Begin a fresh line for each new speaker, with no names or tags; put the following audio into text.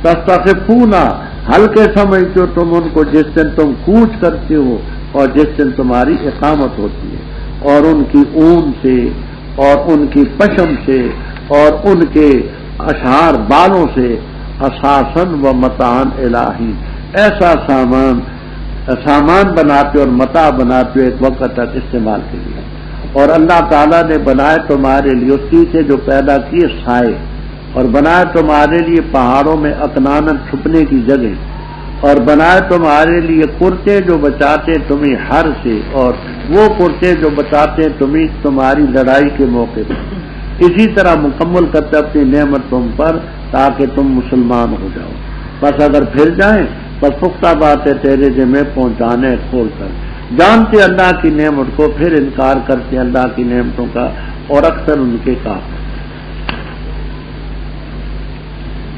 تستخفون ہلکے سمجھتے ہو تم ان کو جس دن تم کوچ کرتے ہو اور جس دن تمہاری اقامت ہوتی ہے، اور ان کی اون سے اور ان کی پشم سے اور ان کے اشعار بالوں سے اساسن و متان الہی، ایسا سامان بناتے اور متاع بناتے ایک وقت تک استعمال کے لیے. اور اللہ تعالیٰ نے بنائے تمہارے لیے اسی سے جو پیدا کیے سائے، اور بنائے تمہارے لیے پہاڑوں میں اکنانن چھپنے کی جگہ، اور بنائے تمہارے لیے کرتے جو بچاتے تمہیں ہر سے، اور وہ کرتے جو بچاتے تمہیں تمہاری لڑائی کے موقع پر. اسی طرح مکمل کرتے اپنی نعمت تم پر تاکہ تم مسلمان ہو جاؤ. بس اگر پھر جائیں بس پختہ بات ہے تیرے ذمہ پہنچانے کھول کر. جانتے اللہ کی نعمت کو پھر انکار کرتے اللہ کی نعمتوں کا، اور اکثر ان کے کافر.